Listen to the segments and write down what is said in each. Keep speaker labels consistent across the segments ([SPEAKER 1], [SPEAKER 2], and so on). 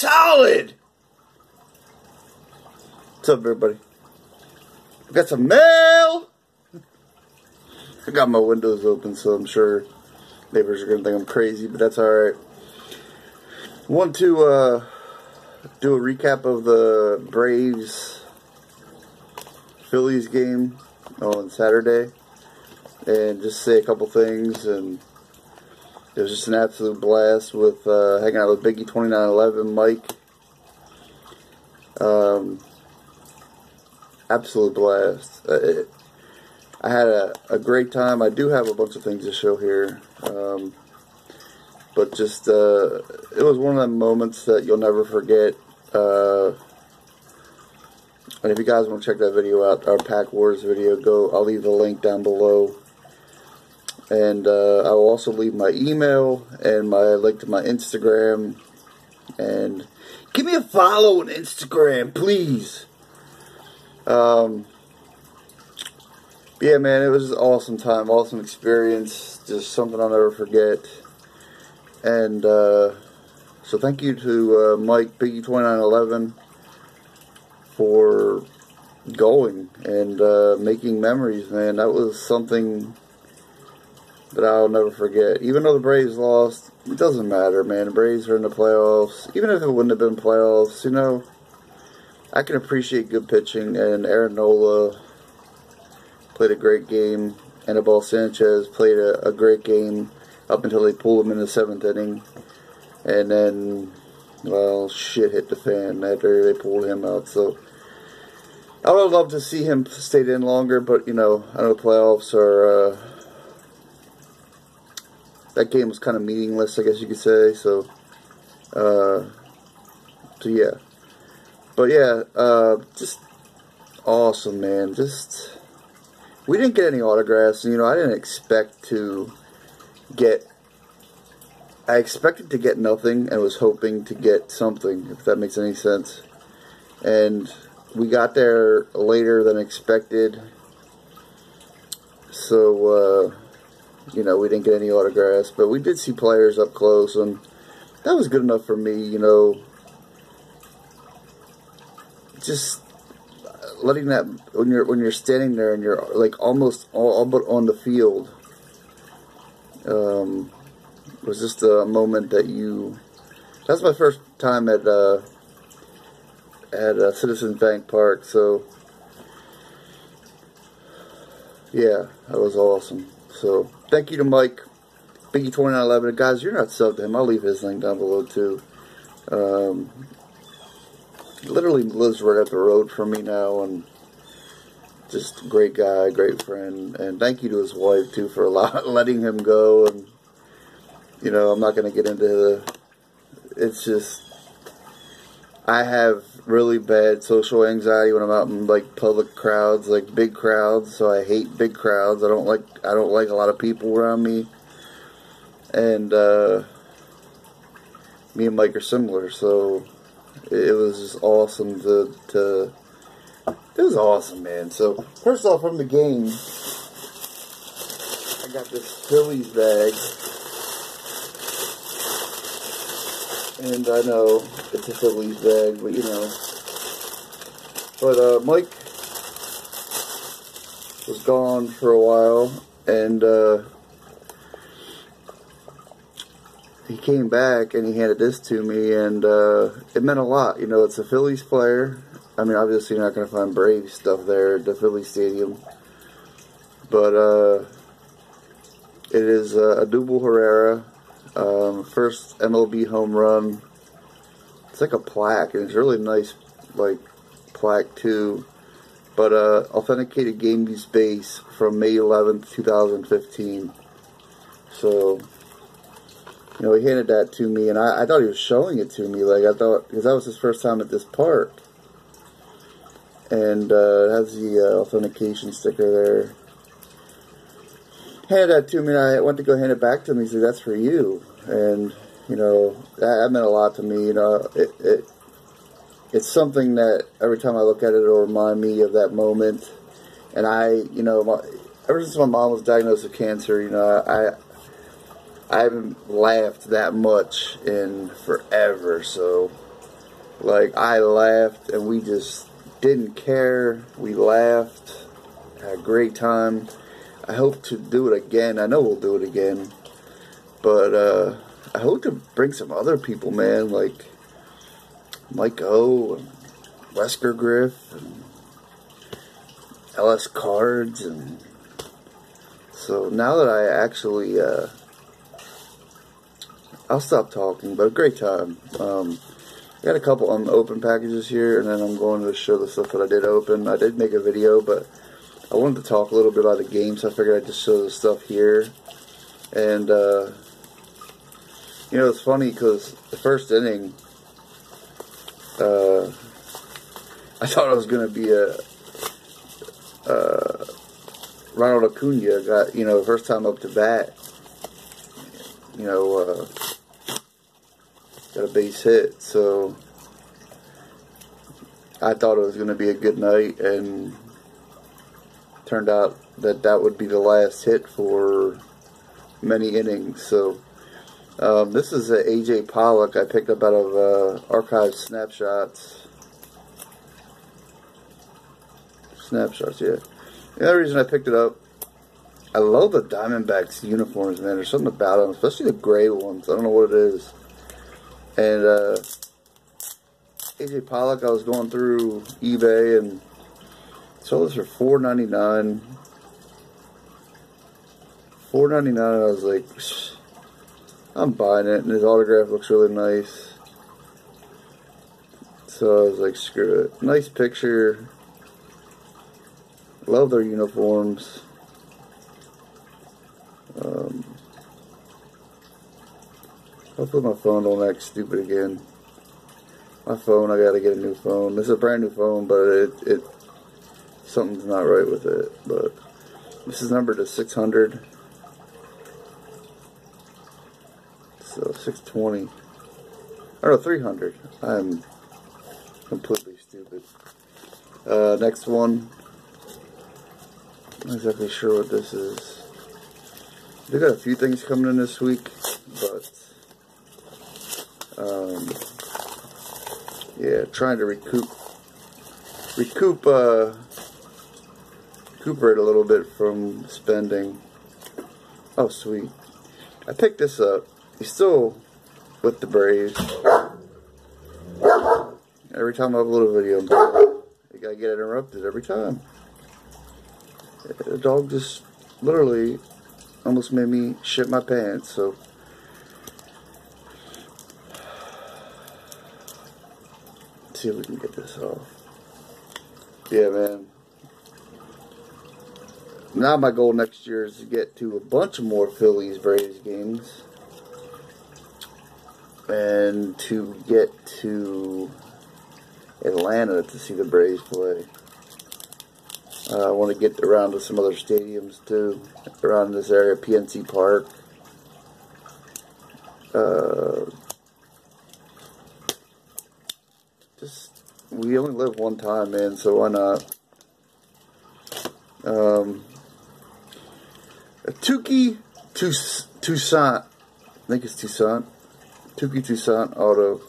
[SPEAKER 1] solid. What's up, everybody? I got some mail. I got my windows open, so I'm sure neighbors are going to think I'm crazy, but that's alright. I want to do a recap of the Braves Phillies game on Saturday and just say a couple things. And it was just an absolute blast with hanging out with Biggie 2911, Mike. Absolute blast. I had a great time. I do have a bunch of things to show here. But just, it was one of them moments that you'll never forget. And if you guys want to check that video out, our Pack Wars video, I'll leave the link down below. And I will also leave my email and my link to my Instagram. And give me a follow on Instagram, please. Yeah, man, it was an awesome time, awesome experience, just something I'll never forget. And so thank you to Mike, Biggie 2911, for going and making memories, man. That was something that I'll never forget. Even though the Braves lost, it doesn't matter, man. The Braves are in the playoffs. Even if it wouldn't have been playoffs, you know, I can appreciate good pitching, and Aaron Nola played a great game. Anibal Sanchez played a great game up until they pulled him in the 7th inning. And then, well, shit hit the fan after they pulled him out. So I would love to see him stay in longer, but, you know, I know the playoffs are, that game was kind of meaningless, I guess you could say. So yeah. But yeah, just awesome, man. Just, we didn't get any autographs. You know, I didn't expect to get, I expected to get nothing and was hoping to get something, if that makes any sense. And we got there later than expected. So, you know, we didn't get any autographs, but we did see players up close, and that was good enough for me, you know. Just letting that, when you're standing there and you're like almost all but on the field, was just a moment that that's my first time at Citizens Bank Park. So yeah, that was awesome. So thank you to Mike, Biggie 2911. Guys, you're not subbed to him. I'll leave his link down below too. Literally lives right up the road from me now, and just great guy, great friend. And thank you to his wife too for letting him go. And you know, I'm not going to get into it's just, I have really bad social anxiety when I'm out in like public crowds, like big crowds. So I hate big crowds. I don't like a lot of people around me. And me and Mike are similar, so it was just awesome it was awesome, man. So first off, from the game, I got this Phillies bag, and I know it's a Phillies bag, but you know. But Mike was gone for a while, and he came back and he handed this to me, and it meant a lot. You know, it's a Phillies player. I mean, obviously you're not going to find Braves stuff there at the Phillies Stadium, but it is Odubel Herrera, first MLB home run. It's like a plaque, and it's a really nice, like, plaque too. But authenticated game use base from May 11th, 2015. So, you know, he handed that to me, and I thought he was showing it to me. Like, I thought, because that was his first time at this park. And it has the authentication sticker there. Handed that to me, and I went to go hand it back to him. He said, "That's for you." And, you know, that meant a lot to me. You know, it's something that every time I look at it, it'll remind me of that moment. And you know, ever since my mom was diagnosed with cancer, you know, I haven't laughed that much in forever. So Like, I laughed, and we just didn't care. We laughed, had a great time. I hope to do it again. I know we'll do it again. But, I hope to bring some other people, man, like Mike O and Wesker Griff and LS Cards. And so now that I actually, I'll stop talking, but a great time. I got a couple unopened packages here, and then I'm going to show the stuff that I did open. I did make a video, but I wanted to talk a little bit about the game, so I figured I'd just show the stuff here. And, you know, it's funny because the first inning, I thought it was going to be a Ronald Acuna got, you know, first time up to bat, you know, got a base hit. So I thought it was going to be a good night, and turned out that that would be the last hit for many innings. So this is a AJ Pollock I picked up out of Archive Snapshots. Yeah. The other reason I picked it up, I love the Diamondbacks uniforms, man. There's something about them, especially the gray ones. I don't know what it is. And AJ Pollock, I was going through eBay and saw this for $4.99. $4.99, and I was like, I'm buying it, and his autograph looks really nice. So I was like, screw it. Nice picture. Love their uniforms. Hopefully my phone don't act stupid again. My phone, I gotta get a new phone. This is a brand new phone, but something's not right with it. But this is numbered to 600. So 620. Or no, 300. I'm completely stupid. Next one. Not exactly sure what this is. They got a few things coming in this week, but yeah, trying to recuperate a little bit from spending. Oh, sweet! I picked this up. He's still with the Braves. Every time I upload a video, I gotta get interrupted every time. The dog just literally almost made me shit my pants, so let's see if we can get this off. Yeah, man. Now my goal next year is to get to a bunch of more Phillies Braves games, and to get to Atlanta to see the Braves play. I want to get around to some other stadiums too, around this area, PNC Park. We only live one time, man, so why not? A Toussaint, I think it's Toussaint auto,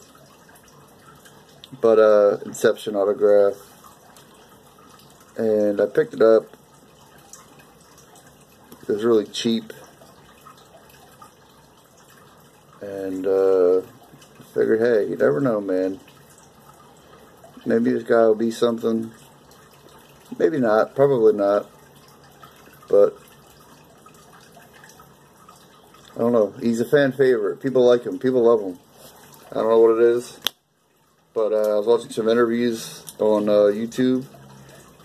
[SPEAKER 1] but Inception autograph. And I picked it up. It was really cheap. And I figured, hey, you never know, man. Maybe this guy will be something. Maybe not. Probably not. But I don't know. He's a fan favorite. People like him. People love him. I don't know what it is. But I was watching some interviews on YouTube.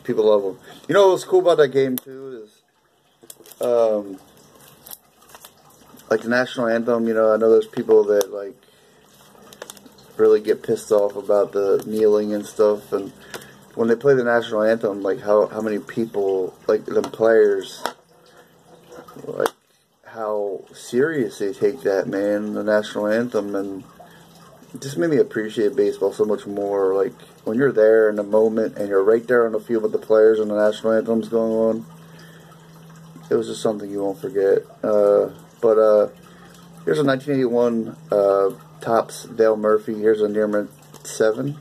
[SPEAKER 1] People love them. You know what's cool about that game too is, like the national anthem. You know, I know there's people that like really get pissed off about the kneeling and stuff, and when they play the national anthem, like how many people, like the players, like how serious they take that, man, the national anthem, and it just made me appreciate baseball so much more. Like, when you're there in the moment and you're right there on the field with the players and the national anthem's going on, it was just something you won't forget. But here's a 1981 Topps Dale Murphy. Here's a near mint 7.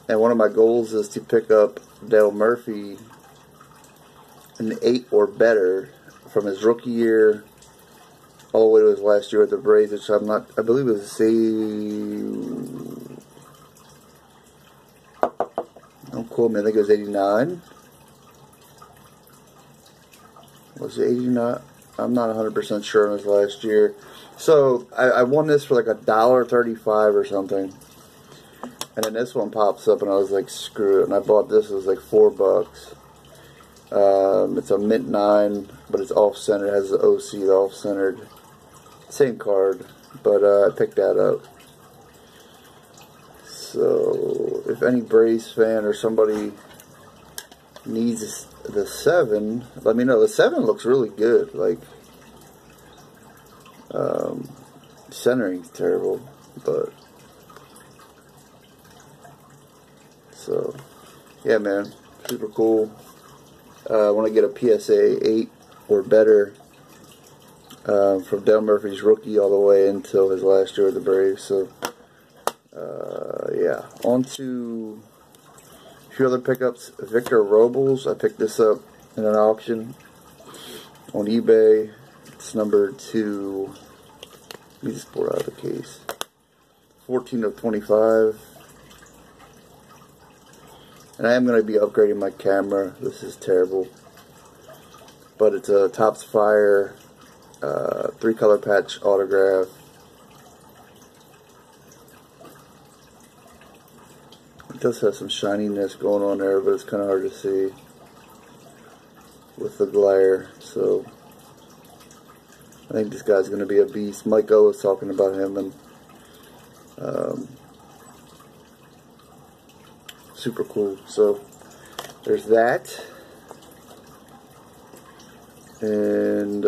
[SPEAKER 1] And one of my goals is to pick up Dale Murphy an 8 or better from his rookie year all the way to his last year at the Braves, which I believe it was don't quote me, I think it was 89. Was it 89? I'm not 100% sure on his last year. So I won this for like $1.35 or something. And then this one pops up and I was like, screw it. And I bought this, it was like $4. It's a mint 9, but it's off-centered. It has the OC, the off-centered. Same card, but I picked that up. So if any Braves fan or somebody needs the 7, let me know. The 7 looks really good. Like, centering's terrible, but so yeah, man, super cool. I want to get a PSA 8 or better from Dale Murphy's rookie all the way until his last year with the Braves. So yeah, on to a few other pickups. Victor Robles, I picked this up in an auction on eBay. It's number 2. Let me just pull it out of the case. 14 of 25. And I am going to be upgrading my camera. This is terrible. But it's a Topps Fire 3-color patch autograph. It does have some shininess going on there, but it's kind of hard to see with the glare. So I think this guy's going to be a beast. Mike O was talking about him, and super cool. So there's that. And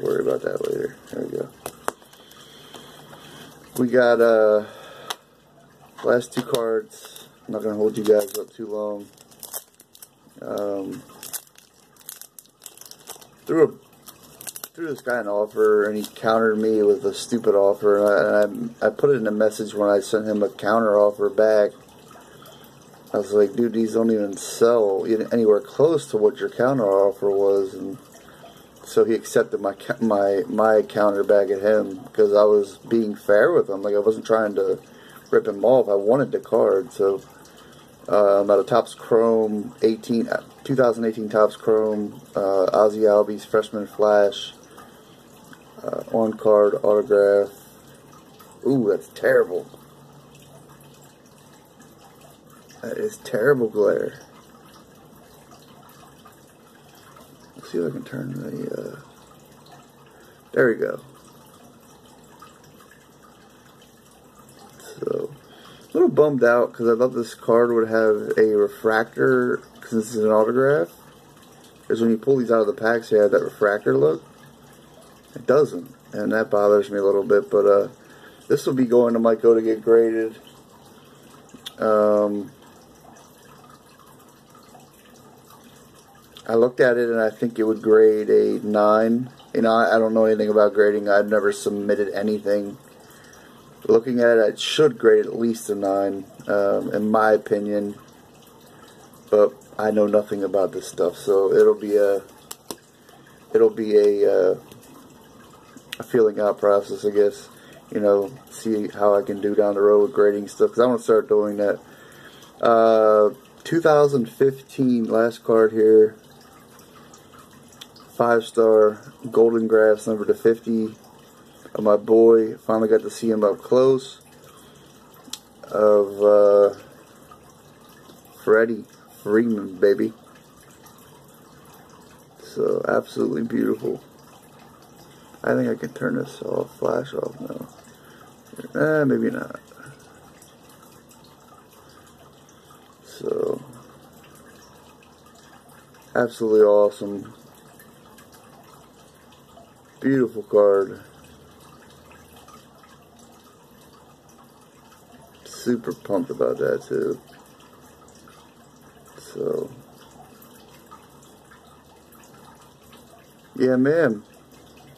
[SPEAKER 1] worry about that later. There we go. We got last 2 cards. I'm not going to hold you guys up too long. Threw this guy an offer, and he countered me with a stupid offer, and I put it in a message when I sent him a counter offer back. I was like, dude, these don't even sell anywhere close to what your counter offer was. And so he accepted my counter back at him because I was being fair with him. Like, I wasn't trying to rip him off. I wanted the card. So about a Topps Chrome 2018 Topps Chrome Ozzie Albies Freshman Flash on card autograph. Ooh, that's terrible. That is terrible glare. Let's see if I can turn the, there we go. So, a little bummed out because I thought this card would have a refractor, because this is an autograph. Because when you pull these out of the packs, you have that refractor look. It doesn't, and that bothers me a little bit, but this will be going to Mike O to get graded. I looked at it and I think it would grade a 9. You know, I don't know anything about grading. I've never submitted anything. Looking at it, it should grade at least a 9, in my opinion. But I know nothing about this stuff, so it'll be a feeling out process, I guess. You know, see how I can do down the road with grading stuff, because I want to start doing that. 2015, last card here. 5-star Golden Graphs, number to 50 of my boy. Finally got to see him up close. Of Freddie Freeman, baby. So absolutely beautiful. I think I can turn this off, flash off now. Maybe not. So absolutely awesome. Beautiful card. Super pumped about that too. So yeah, man.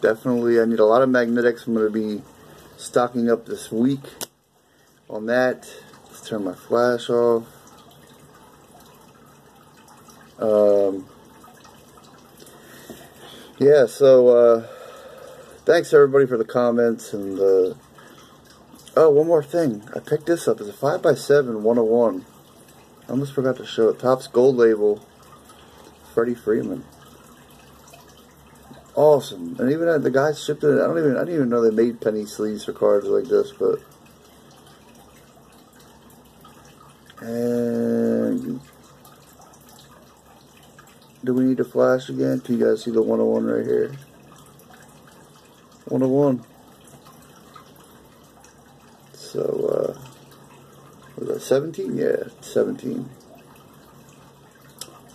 [SPEAKER 1] definitely, I need a lot of magnetics. I'm going to be stocking up this week on that. Let's turn my flash off. Yeah, so thanks everybody for the comments and the. Oh, one more thing. I picked this up. It's a 5x7 101. I almost forgot to show it. Topps Gold Label. Freddie Freeman. Awesome. And even the guys shipped it. I didn't even know they made penny sleeves for cards like this, but. And do we need to flash again? Can you guys see the 101 right here? 101. So, was that 17? Yeah, 17.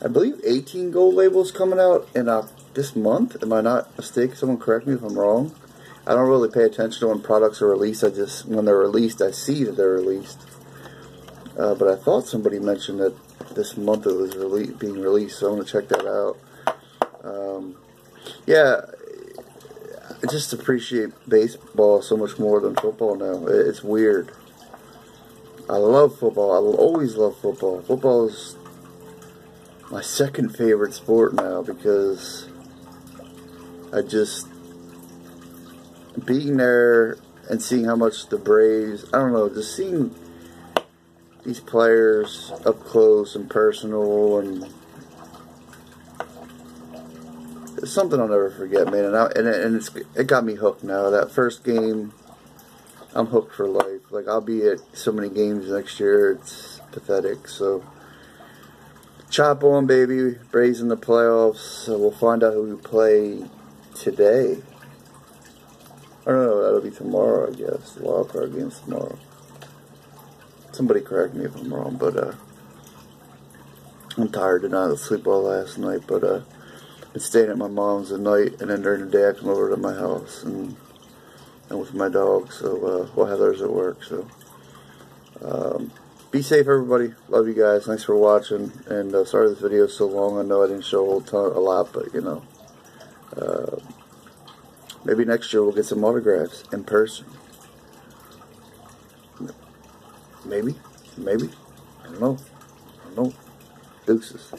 [SPEAKER 1] I believe 18 gold labels coming out in this month. Am I not mistaken? Someone correct me if I'm wrong. I don't really pay attention to when products are released. When they're released, I see that they're released. But I thought somebody mentioned that this month it was being released, so I'm going to check that out. Yeah, I just appreciate baseball so much more than football now. It's weird. I love football. I will always love football. Football is my second favorite sport now because being there and seeing how much the Braves, I don't know, just seeing these players up close and personal, and it's something I'll never forget, man. And it got me hooked now. That first game, I'm hooked for life. Like, I'll be at so many games next year. It's pathetic. So, chop on, baby. Braves in the playoffs. So we'll find out who we play today. I don't know. That'll be tomorrow, I guess. The wild card game's tomorrow. Somebody correct me if I'm wrong, but I'm tired. Did not sleep well last night, but been staying at my mom's at night, and then during the day I come over to my house and with my dog. So well, Heather's at work. So be safe, everybody. Love you guys. Thanks for watching. And sorry this video is so long. I know I didn't show a lot, but you know, maybe next year we'll get some autographs in person. Maybe. I don't know. Deuces.